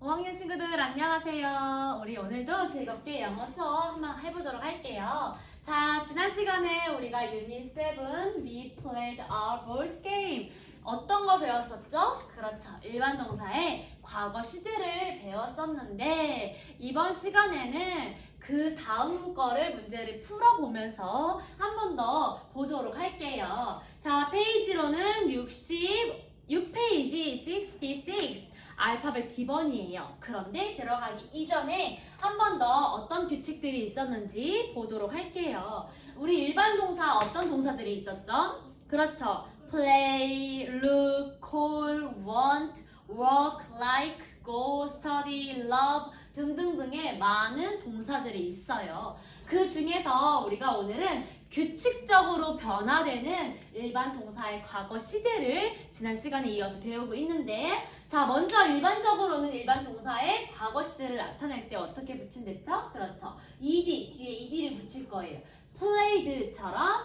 5학년 친구들 안녕하세요. 우리 오늘도 즐겁게 영어 수업 한번 해보도록 할게요. 자, 지난 시간에 우리가 유닛 7 We played our board game 어떤 거 배웠었죠? 그렇죠. 일반 동사의 과거 시제를 배웠었는데 이번 시간에는 그 다음 거를 문제를 풀어보면서 한 번 더 보도록 할게요. 자, 페이지로는 6페이지 66 알파벳 D번이에요. 그런데 들어가기 이전에 한 번 더 어떤 규칙들이 있었는지 보도록 할게요. 우리 일반 동사 어떤 동사들이 있었죠? 그렇죠. play, look, call, want, work, like, go, study, love 등등등의 많은 동사들이 있어요. 그 중에서 우리가 오늘은 규칙적으로 변화되는 일반 동사의 과거 시제를 지난 시간에 이어서 배우고 있는데 자, 먼저 일반적으로는 일반 동사의 과거 시제를 나타낼 때 어떻게 붙인댔죠? 그렇죠. ed, 뒤에 ed를 붙일 거예요. played처럼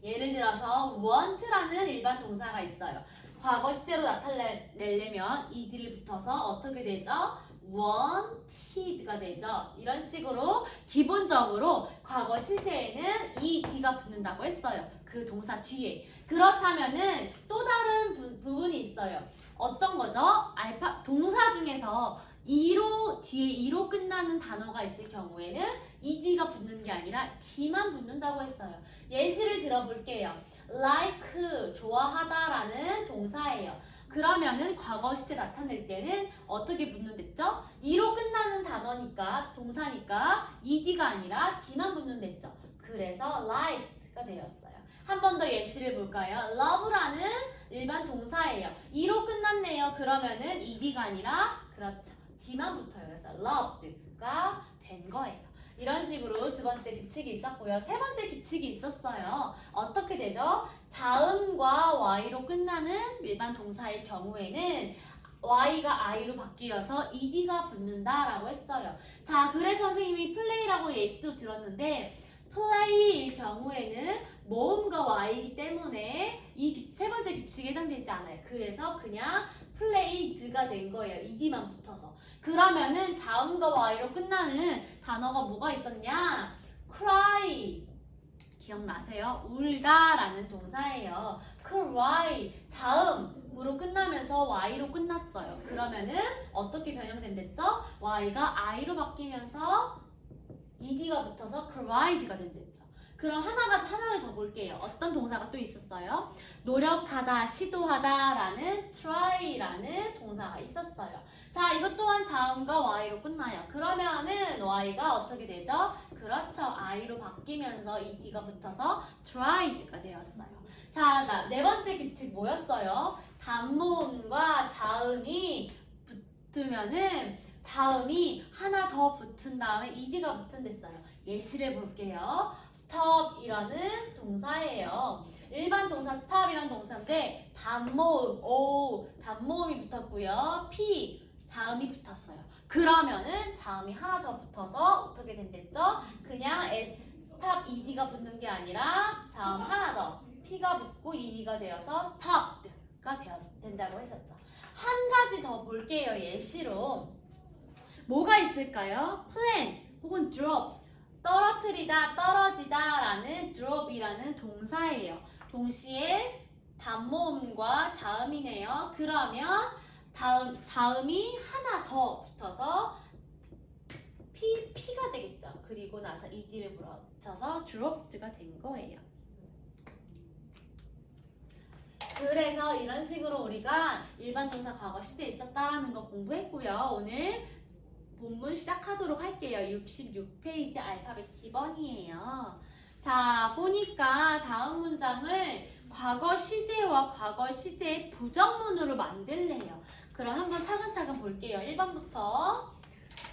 예를 들어서 want라는 일반 동사가 있어요. 과거 시제로 나타내려면 ed를 붙어서 어떻게 되죠? wanted가 되죠. 이런 식으로 기본적으로 과거 시제에는 ed가 붙는다고 했어요. 그 동사 뒤에. 그렇다면은 또 다른 부분이 있어요. 어떤 거죠? 동사 중에서 뒤에 e로 끝나는 단어가 있을 경우에는 ed가 붙는 게 아니라 d만 붙는다고 했어요. 예시를 들어볼게요. like, 좋아하다라는 동사예요. 그러면은 과거 시제 나타낼 때는 어떻게 붙는댔죠? e로 끝나는 단어니까 동사니까 ed가 아니라 d만 붙는댔죠. 그래서 like가 되었어요. 한 번 더 예시를 볼까요? love라는 일반 동사예요. e로 끝났네요. 그러면은 ed가 아니라 그렇죠. d만 붙어요. 그래서 loved가 된 거예요. 이런 식으로 두 번째 규칙이 있었고요. 세 번째 규칙이 있었어요. 어떻게 되죠? 자음과 y로 끝나는 일반 동사의 경우에는 y가 i로 바뀌어서 ed가 붙는다라고 했어요. 자, 그래서 선생님이 play라고 예시도 들었는데 play일 경우에는 모음과 y이기 때문에 이 세 번째 규칙에 해당되지 않아요. 그래서 그냥 played가 된 거예요. ed만 붙어서. 그러면은 자음과 y로 끝나는 단어가 뭐가 있었냐? cry. 기억나세요? 울다라는 동사예요. cry. 자음으로 끝나면서 y로 끝났어요. 그러면은 어떻게 변형된댔죠? y가 i로 바뀌면서 ed가 붙어서 cried가 된댔죠. 그럼 하나를 더 볼게요. 어떤 동사가 또 있었어요? 노력하다, 시도하다라는 try라는 동사가 있었어요. 자, 이것 또한 자음과 y로 끝나요. 그러면은 y가 어떻게 되죠? 그렇죠. i로 바뀌면서 ed가 붙어서 tried가 되었어요. 자, 네 번째 규칙 뭐였어요? 단모음과 자음이 붙으면은 자음이 하나 더 붙은 다음에 ed가 붙은댔어요. 예시를 볼게요. stop이라는 동사예요. 일반 동사 stop이라는 동사인데 단모음이 붙었고요. p 자음이 붙었어요. 그러면은 자음이 하나 더 붙어서 어떻게 된댔죠? 그냥 stop ed가 붙는 게 아니라 자음 하나 더 p가 붙고 ed가 되어서 stopped가 된다고 했었죠. 한 가지 더 볼게요. 예시로 뭐가 있을까요? plan 혹은 drop 떨어뜨리다, 떨어지다 라는 drop이라는 동사예요. 동시에 단모음과 자음이네요. 그러면 자음이 하나 더 붙어서 P가 되겠죠. 그리고 나서 ed를 붙여서 dropped가 된 거예요. 그래서 이런 식으로 우리가 일반 동사 과거 시제에 있었다라는 거 공부했고요. 오늘 본문 시작하도록 할게요. 66페이지 알파벳 D번이에요. 자, 보니까 다음 문장을 과거 시제와 과거 시제의 부정문으로 만들래요. 그럼 한번 차근차근 볼게요. 1번부터.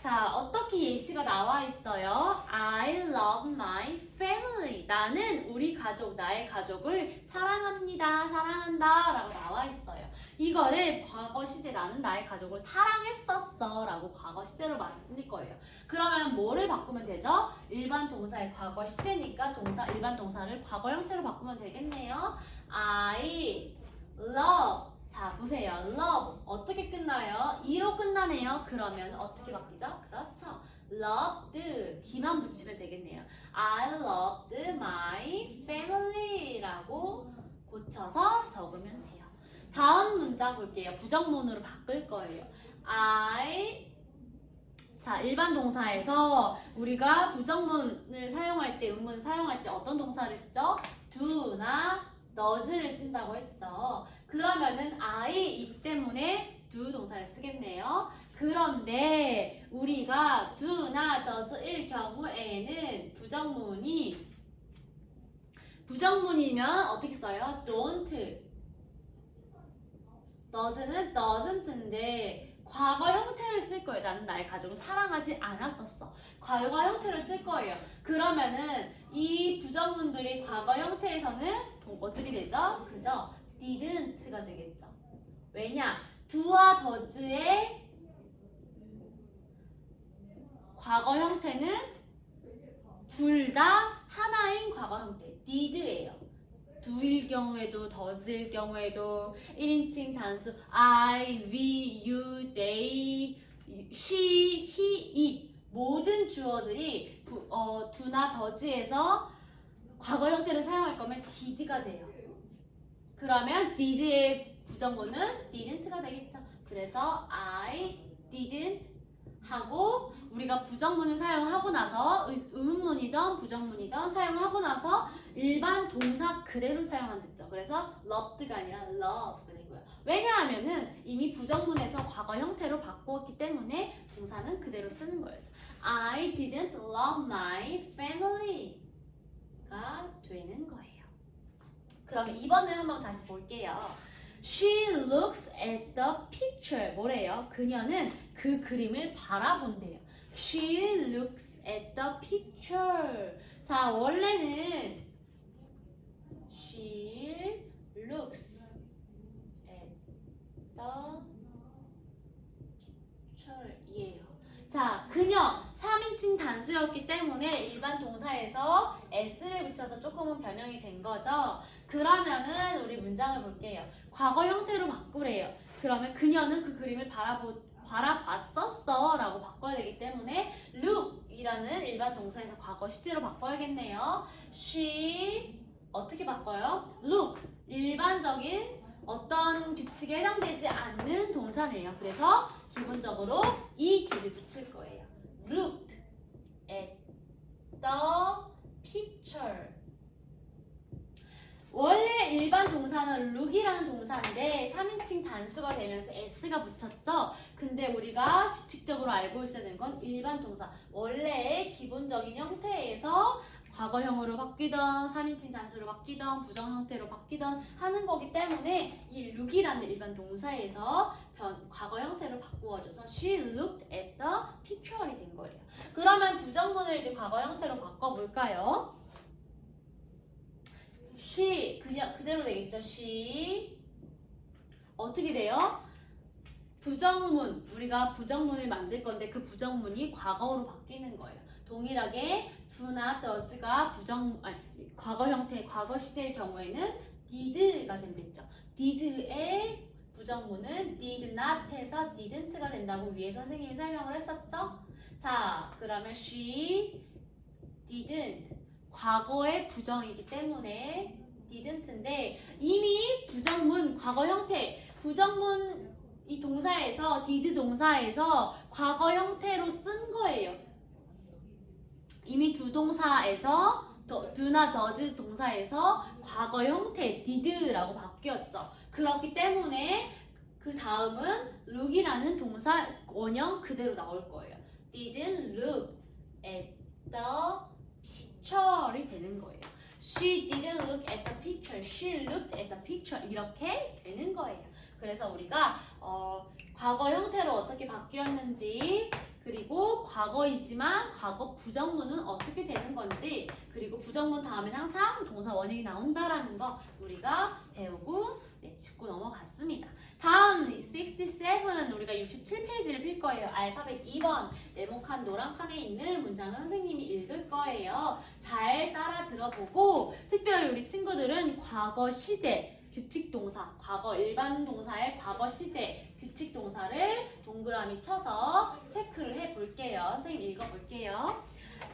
자, 어떻게 예시가 나와 있어요? I love my family. 나는 우리 가족, 나의 가족을 사랑합니다, 사랑한다 라고 나와 있어요. 이거를 과거 시제 나는 나의 가족을 사랑했었어 라고 과거 시제로 만들 거예요. 그러면 뭐를 바꾸면 되죠? 일반 동사의 과거 시제니까 일반 동사를 과거 형태로 바꾸면 되겠네요. I love 자, 보세요. love 어떻게 끝나요? e로 끝나네요. 그러면 어떻게 바뀌죠? 그렇죠. loved d만 붙이면 되겠네요. I loved my family라고 고쳐서 적으면 돼요. 다음 문장 볼게요. 부정문으로 바꿀 거예요. 자, 일반 동사에서 우리가 부정문을 사용할 때, 의문을 사용할 때 어떤 동사를 쓰죠? do나 does를 쓴다고 했죠. 그러면은 I이기 때문에 do 동사를 쓰겠네요. 그런데 우리가 do나 does일 경우에는 부정문이면 어떻게 써요? don't. does는 doesn't인데 과거 형태를 쓸 거예요. 나는 나의 가족을 사랑하지 않았었어. 과거 형태를 쓸 거예요. 그러면은 이 부정문들이 과거 형태에서는 어떻게 되죠? 그죠? didn't가 되겠죠. 왜냐? do와 does의 과거 형태는 둘 다 하나인 과거 형태. did예요. do일 경우에도 does일 경우에도 1인칭 단수 I, we, you, they, she, he, it 모든 주어들이 do나 does에서 과거 형태를 사용할 거면 did가 돼요. 그러면 did의 부정문은 didn't가 되겠죠. 그래서 I didn't 하고 우리가 부정문을 사용하고 나서 의문문이든 부정문이든 사용하고 나서 일반 동사 그대로 사용한댔죠. 그래서 loved가 아니라 love가 되고요. 왜냐하면은 이미 부정문에서 과거 형태로 바꾸었기 때문에 동사는 그대로 쓰는 거예요. I didn't love my family가 되는 거예요. 그럼 2번을 한번 다시 볼게요. She looks at the picture. 뭐래요? 그녀는 그 그림을 바라본대요. She looks at the picture. 자, 원래는 She looks at the picture이에요. 자, 그녀 3인칭 단수였기 때문에 일반 동사에서 s를 붙여서 조금은 변형이 된 거죠. 그러면은 우리 문장을 볼게요. 과거 형태로 바꾸래요. 그러면 그녀는 그 그림을 바라봤었어 라고 바꿔야 되기 때문에 look 이라는 일반 동사에서 과거 시제로 바꿔야겠네요. She 어떻게 바꿔요? look 일반적인 어떤 규칙에 해당되지 않는 동사네요. 그래서 기본적으로 이 d를 붙일 거예요. looked at the picture. 원래 일반 동사는 look이라는 동사인데 3인칭 단수가 되면서 s가 붙였죠. 근데 우리가 규칙적으로 알고 있어야 되는 건 일반 동사 원래의 기본적인 형태에서 과거형으로 바뀌던 3인칭 단수로 바뀌던 부정 형태로 바뀌던 하는 거기 때문에 이 look이라는 일반 동사에서 과거 형태로 바꾸어져서 she looked at the picture이 된 거예요. 그러면 부정문을 이제 과거 형태로 바꿔볼까요? she 그냥 그대로 되겠죠. she 어떻게 돼요? 부정문 우리가 부정문을 만들 건데 그 부정문이 과거로 바뀌는 거예요. 동일하게 do나 does가 과거 형태 과거 시제의 경우에는 did가 된댔죠. did의 부정문은 did not에서 didn't가 된다고 위에 선생님이 설명을 했었죠. 자, 그러면 she didn't 과거의 부정이기 때문에 didn't인데 이미 부정문 과거 형태 부정문 이 동사에서 did 동사에서 과거 형태로 쓴 거예요. 이미 두 동사에서 do나 does 동사에서 과거 형태 did라고 바뀌었죠. 그렇기 때문에 그 다음은 look이라는 동사 원형 그대로 나올 거예요. didn't look at the picture이 되는 거예요. She didn't look at the picture. She looked at the picture. 이렇게 되는 거예요. 그래서 우리가 과거 형태로 어떻게 바뀌었는지 그리고 과거이지만 과거 부정문은 어떻게 되는 건지 그리고 부정문 다음엔 항상 동사 원형이 나온다라는 거 우리가 배우고 짚고 넘어갔습니다. 다음 67 우리가 67페이지를 필 거예요. 알파벳 2번 네모칸 노란 칸에 있는 문장을 선생님이 읽을 거예요. 잘 따라 들어보고 특별히 우리 친구들은 과거 시제 규칙 동사, 과거 일반 동사의 과거 시제 규칙 동사를 동그라미 쳐서 체크를 해볼게요. 선생님 읽어볼게요.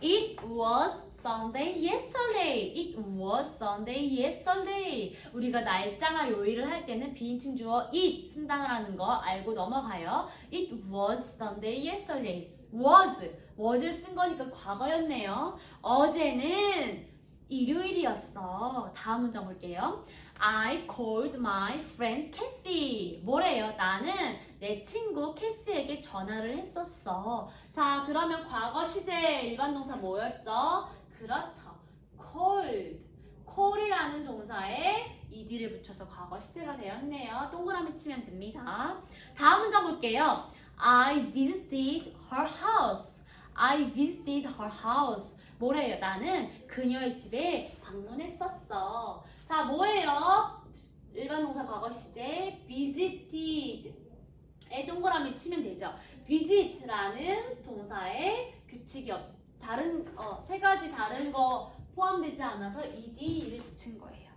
It was Sunday yesterday. It was Sunday yesterday. 우리가 날짜나 요일을 할 때는 비인칭 주어 it 쓴다는 거 알고 넘어가요. It was Sunday yesterday. was를 쓴 거니까 과거였네요. 어제는 일요일이었어. 다음 문장 볼게요. I called my friend Kathy. 뭐래요? 나는 내 친구 캐시에게 전화를 했었어. 자, 그러면 과거 시제 일반 동사 뭐였죠? 그렇죠. called. call이라는 동사에 ed를 붙여서 과거 시제가 되었네요. 동그라미 치면 됩니다. 다음 문장 볼게요. I visited her house. I visited her house. 뭐래요? 나는 그녀의 집에 방문했었어. 자, 뭐예요? 일반 동사 과거 시제 visited에 동그라미 치면 되죠. visit라는 동사의 규칙이 세 가지 다른 거 포함되지 않아서 ed를 붙인 거예요.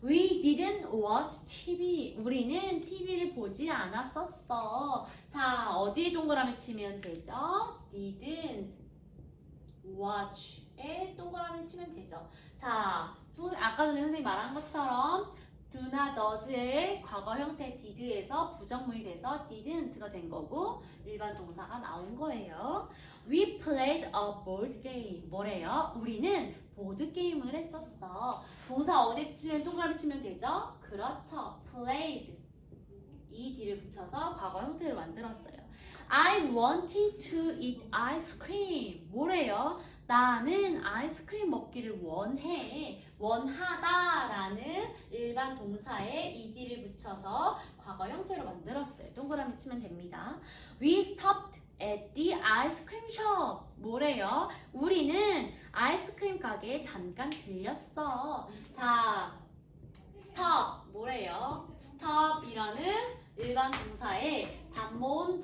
We didn't watch TV. 우리는 TV를 보지 않았었어. 자, 어디에 동그라미 치면 되죠? Didn't watch에 동그라미 치면 되죠. 자, 아까 전에 선생님이 말한 것처럼 do나 does의 과거 형태 did에서 부정문이 돼서 didn't가 된 거고 일반 동사가 나온 거예요. We played a board game. 뭐래요? 우리는 보드 게임을 했었어. 동사 어디 치면 동그라미 치면 되죠? 그렇죠. played ed를 붙여서 과거 형태를 만들었어요. I wanted to eat ice cream. 뭐래요? 나는 아이스크림 먹기를 원해. 원하다라는 일반 동사에 ed를 붙여서 과거 형태로 만들었어요. 동그라미 치면 됩니다. We stopped at the ice cream shop. 뭐래요? 우리는 아이스크림 가게에 잠깐 들렸어. 자, stop 뭐래요? stop이라는 일반 동사에 단모음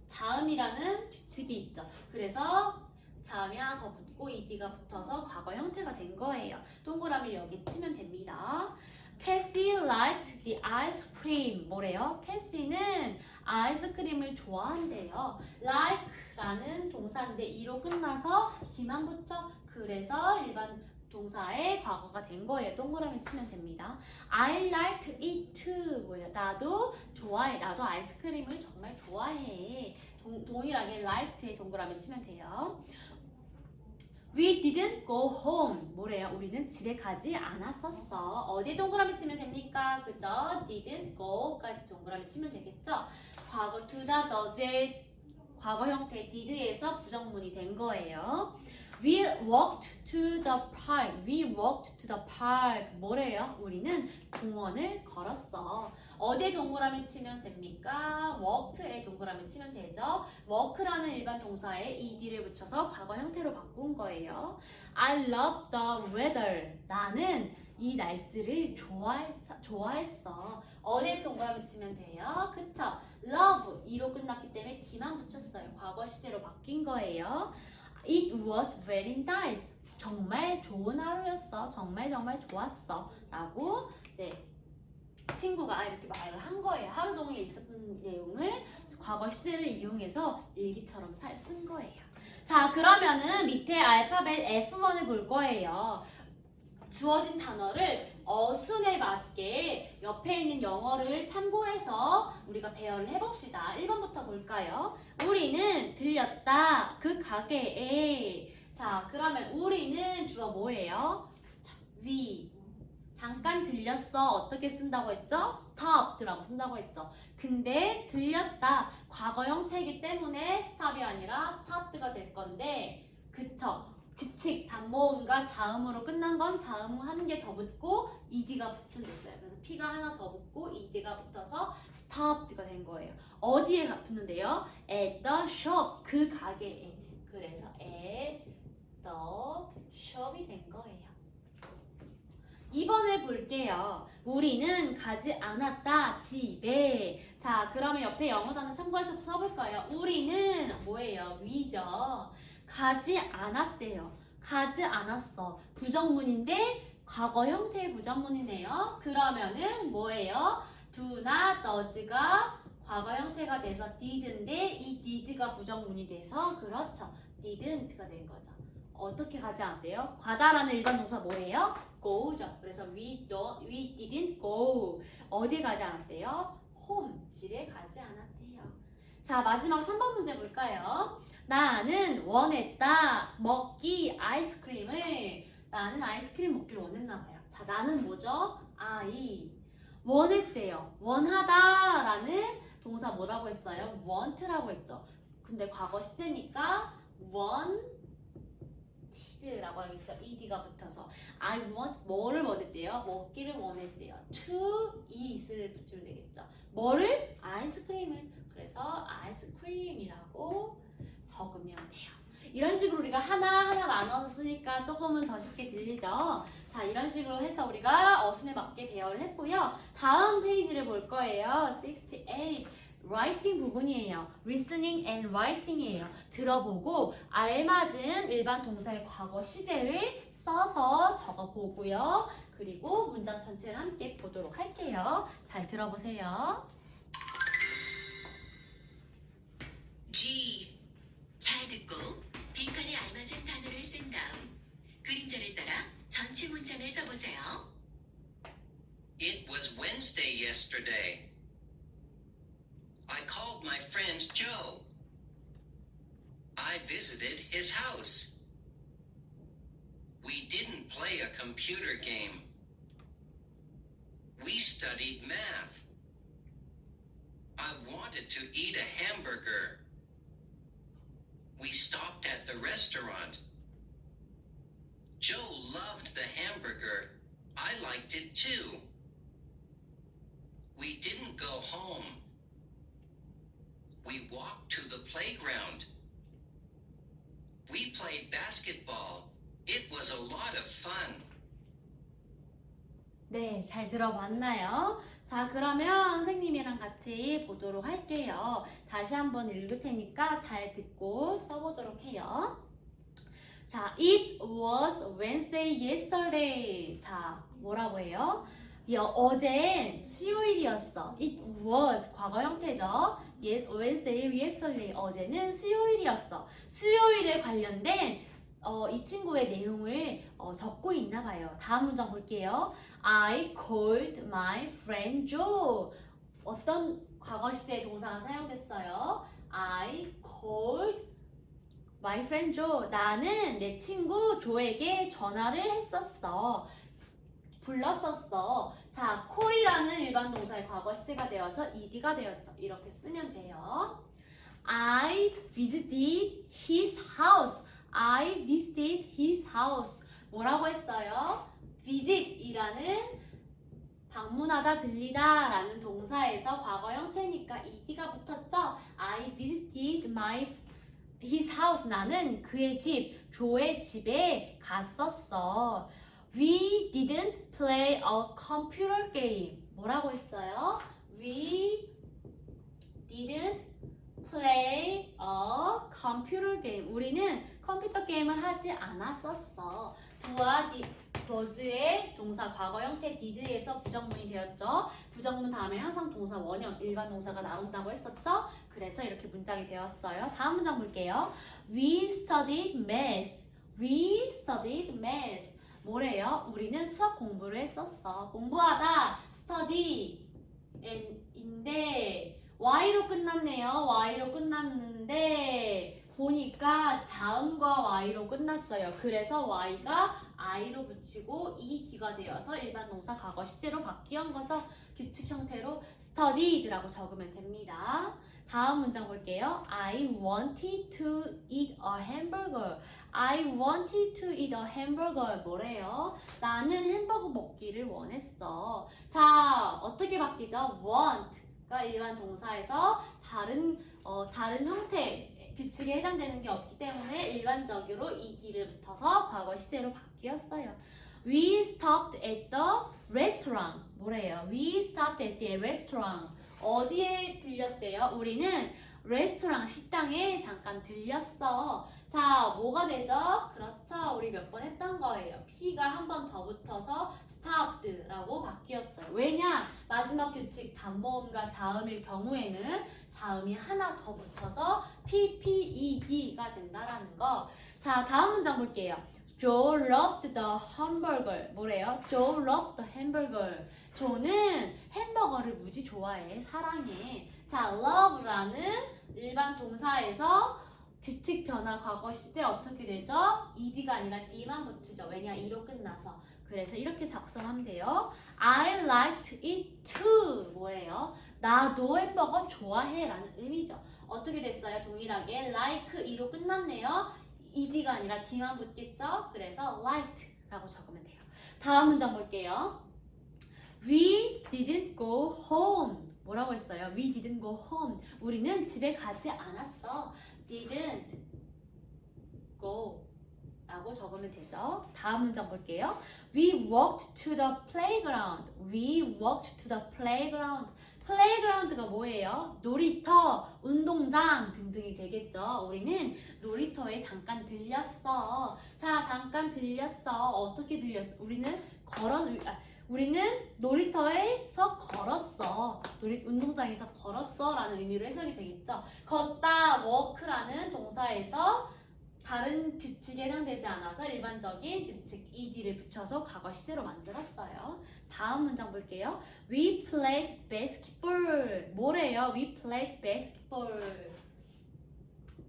자음이라는 규칙이 있죠. 그래서 자음이 하나 더 붙고 ed가 붙어서 과거 형태가 된 거예요. 동그라미 여기 치면 됩니다. Kathy liked the ice cream. 뭐래요? 캐시는 아이스크림을 좋아한대요. like라는 동사인데 e로 끝나서 d만 붙죠. 그래서 일반 동사의 과거가 된 거예요. 동그라미 치면 됩니다. I liked it too. 뭐예요? 나도 좋아해. 나도 아이스크림을 정말 좋아해. 동일하게 liked에 동그라미 치면 돼요. We didn't go home. 뭐래요? 우리는 집에 가지 않았었어. 어디에 동그라미 치면 됩니까? 그죠? didn't go까지 동그라미 치면 되겠죠? 과거 do나 does의 과거 형태 did에서 부정문이 된 거예요. We walked to the park. We walked to the park. 뭐래요? 우리는 공원을 걸었어. 어디에 동그라미 치면 됩니까? walked에 동그라미 치면 되죠. walk라는 일반 동사에 ed를 붙여서 과거 형태로 바꾼 거예요. I love the weather. 나는 이 날씨를 좋아했어. 어디에 동그라미 치면 돼요? 그쵸? love, e로 끝났기 때문에 d만 붙였어요. 과거 시제로 바뀐 거예요. It was very nice. 정말 좋은 하루였어. 정말 좋았어. 라고 이제 친구가 이렇게 말을 한 거예요. 하루 종일 있었던 내용을 과거 시제를 이용해서 일기처럼 쓴 거예요. 자, 그러면은 밑에 알파벳 F1을 볼 거예요. 주어진 단어를 어순에 맞게 옆에 있는 영어를 참고해서 우리가 배열을 해봅시다. 1번부터 볼까요? 우리는 들렸다. 그 가게에. 자, 그러면 우리는 주어 뭐예요? 자, we. 잠깐 들렸어. 어떻게 쓴다고 했죠? stopped라고 쓴다고 했죠. 근데 들렸다. 과거 형태이기 때문에 stop이 아니라 stopped가 될 건데 그쵸? 규칙, 단모음과 자음으로 끝난 건 자음 한 개 더 붙고 ed가 붙어졌어요. 그래서 p가 하나 더 붙고 ed가 붙어서 stopped가 된 거예요. 어디에 붙는데요? at the shop, 그 가게에. 그래서 at the shop이 된 거예요. 2번을 볼게요. 우리는 가지 않았다, 집에. 자, 그러면 옆에 영어 단어 참고해서 써볼까요? 우리는 뭐예요? we죠. 가지 않았대요. 가지 않았어. 부정문인데 과거 형태의 부정문이네요. 그러면은 뭐예요? do나 does가 과거 형태가 돼서 did인데 이 did가 부정문이 돼서 그렇죠. didn't가 된 거죠. 어떻게 가지 않대요? 가다라는 일반 동사 뭐예요? go죠. 그래서 we didn't go. 어디 가지 않았대요? home. 집에 가지 않았대요. 자, 마지막 3번 문제 볼까요? 나는 원했다. 먹기 아이스크림을. 나는 아이스크림 먹기를 원했나 봐요. 자, 나는 뭐죠? I. 원했대요. 원하다라는 동사 뭐라고 했어요? want라고 했죠. 근데 과거 시제니까 wanted라고 하겠죠. ed가 붙어서 I want 뭐를 원했대요? 먹기를 원했대요. to eat을 붙이면 되겠죠. 뭐를? 아이스크림을. 그래서 아이스크림이라고 적으면 돼요. 이런 식으로 우리가 하나하나 나눠서 쓰니까 조금은 더 쉽게 들리죠? 자, 이런 식으로 해서 우리가 어순에 맞게 배열을 했고요. 다음 페이지를 볼 거예요. 68. writing 부분이에요. listening and writing이에요. 들어보고 알맞은 일반 동사의 과거 시제를 써서 적어보고요. 그리고 문장 전체를 함께 보도록 할게요. 잘 들어보세요. G. 잘 듣고 빈칸에 알맞은 단어를 쓴 다음 그림자를 따라 전체 문장을 써보세요. It was Wednesday yesterday. I called my friend Joe. I visited his house. We didn't play a computer game. We studied math. I wanted to eat a hamburger. We stopped at the restaurant. Joe loved the hamburger. I liked it too. We didn't go home. We walked to the playground. We played basketball. It was a lot of fun. 네, 잘 들어봤나요? 자, 그러면 선생님이랑 같이 보도록 할게요. 다시 한번 읽을 테니까 잘 듣고 써보도록 해요. 자, it was Wednesday yesterday. 자, 뭐라고 해요? 어젠 수요일이었어. It was 과거 형태죠. Wednesday yesterday. 어제는 수요일이었어. 수요일에 관련된 이 친구의 내용을 적고 있나 봐요. 다음 문장 볼게요. I called my friend Joe. 어떤 과거 시제 동사가 사용됐어요? I called my friend Joe. 나는 내 친구 조에게 전화를 했었어. 불렀었어. 자, call이라는 일반 동사의 과거 시제가 되어서 ed가 되었죠. 이렇게 쓰면 돼요. I visited his house. I visited his house. 뭐라고 했어요? visit이라는 방문하다, 들리다 라는 동사에서 과거 형태니까 ed가 붙었죠? I visited his house. 나는 그의 집, 조의 집에 갔었어. We didn't play a computer game. 뭐라고 했어요? We didn't play a computer game. 우리는 컴퓨터 게임을 하지 않았었어. do와 does의 동사 과거 형태 did에서 부정문이 되었죠. 부정문 다음에 항상 동사 원형 일반 동사가 나온다고 했었죠. 그래서 이렇게 문장이 되었어요. 다음 문장 볼게요. We studied math. We studied math. 뭐래요? 우리는 수학 공부를 했었어. 공부하다 study 인데 Y로 끝났네요. Y로 끝났는데 보니까 자음과 Y로 끝났어요. 그래서 Y가 I로 붙이고 ED가 되어서 일반 동사 과거 시제로 바뀌는 거죠. 규칙 형태로 studied라고 적으면 됩니다. 다음 문장 볼게요. I wanted to eat a hamburger. I wanted to eat a hamburger. 뭐래요? 나는 햄버거 먹기를 원했어. 자, 어떻게 바뀌죠? want가 일반 동사에서 다른 형태 규칙에 해당되는 게 없기 때문에 일반적으로 ed를 붙어서 과거 시제로 바뀌었어요. We stopped at the restaurant. 뭐래요? We stopped at the restaurant. 어디에 들렸대요? 우리는 레스토랑 식당에 잠깐 들렸어. 자, 뭐가 되죠? 그렇죠. 우리 몇 번 했던 거예요. P가 한 번 더 붙어서 stopped라고 바뀌었어요. 왜냐? 마지막 규칙 단모음과 자음일 경우에는 자음이 하나 더 붙어서 PPED가 된다라는 거. 자, 다음 문장 볼게요. Joe loved the hamburger. 뭐래요? Joe loved the hamburger. 조는 햄버거를 무지 좋아해, 사랑해. 자, love라는 일반 동사에서 규칙 변화 과거 시제 어떻게 되죠? ed가 아니라 d만 붙이죠. 왜냐? e로 끝나서. 그래서 이렇게 작성하면 돼요. I liked it too. 뭐예요? 나도 햄버거 좋아해 라는 의미죠. 어떻게 됐어요? 동일하게 like e로 끝났네요. ed가 아니라 d만 붙겠죠? 그래서 liked 라고 적으면 돼요. 다음 문장 볼게요. We didn't go home. 뭐라고 했어요? We didn't go home. 우리는 집에 가지 않았어. didn't go 라고 적으면 되죠. 다음 문장 볼게요. We walked to the playground. We walked to the playground. playground가 뭐예요? 놀이터, 운동장 등등이 되겠죠. 우리는 놀이터에 잠깐 들렸어. 자, 잠깐 들렸어. 어떻게 들렸어? 우리는 놀이터에서 걸었어. 운동장에서 걸었어 라는 의미로 해석이 되겠죠. 걷다, walk라는 동사에서 다른 규칙에 해당되지 않아서 일반적인 규칙 ed를 붙여서 과거 시제로 만들었어요. 다음 문장 볼게요. We played basketball. 뭐래요? We played basketball.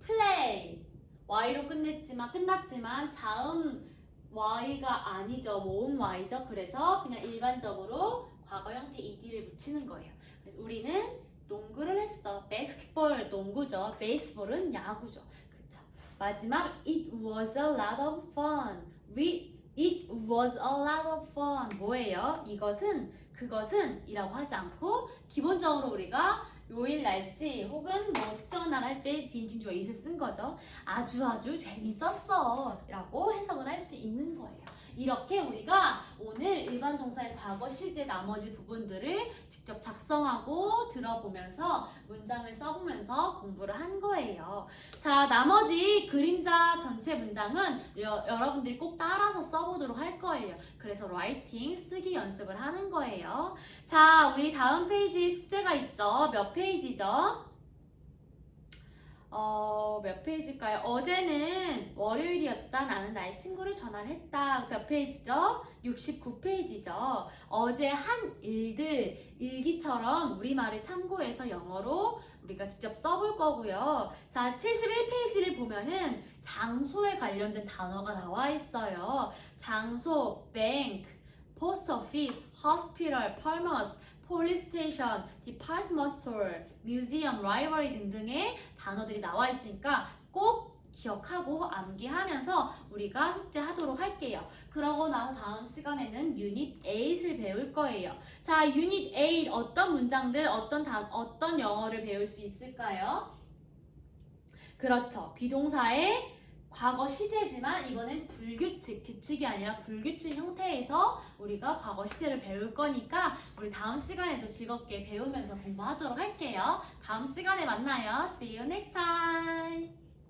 play. y로 끝났지만 자음 y가 아니죠. 모음 y죠. 그래서 그냥 일반적으로 과거 형태 ed를 붙이는 거예요. 그래서 우리는 농구를 했어. basketball 농구죠. baseball은 야구죠. 그렇죠. 마지막 it was a lot of fun. It was a lot of fun. 뭐예요? 그것은 이라고 하지 않고 기본적으로 우리가 요일 날씨 혹은 뭐 특정한 날 할 때 비인칭주어 it을 쓴 거죠. 아주 재밌었어 라고 해석을 할 수 있는 거예요. 이렇게 우리가 오늘 일반 동사의 과거 시제 나머지 부분들을 직접 작성하고 들어보면서 문장을 써보면서 공부를 한 거예요. 자, 나머지 그림자 전체 문장은 여러분들이 꼭 따라서 써보도록 할 거예요. 그래서 라이팅, 쓰기 연습을 하는 거예요. 자, 우리 다음 페이지 숙제가 있죠. 몇 페이지죠? 몇 페이지일까요? 어제는 월요일이었다. 나는 나의 친구를 전화를 했다. 몇 페이지죠? 69페이지죠. 어제 한 일들, 일기처럼 우리말을 참고해서 영어로 우리가 직접 써볼 거고요. 자, 71페이지를 보면은 장소에 관련된 단어가 나와 있어요. 장소, bank, post office, hospital, pharmacy, police station, department store, museum, library 등등의 단어들이 나와 있으니까 꼭 기억하고 암기하면서 우리가 숙제하도록 할게요. 그러고 나서 다음 시간에는 유닛 8을 배울 거예요. 자, 유닛 8 어떤 문장들, 어떤 영어를 배울 수 있을까요? 그렇죠. 비동사의 과거 시제지만 이번엔 규칙이 아니라 불규칙 형태에서 우리가 과거 시제를 배울 거니까 우리 다음 시간에도 즐겁게 배우면서 공부하도록 할게요. 다음 시간에 만나요. See you next time.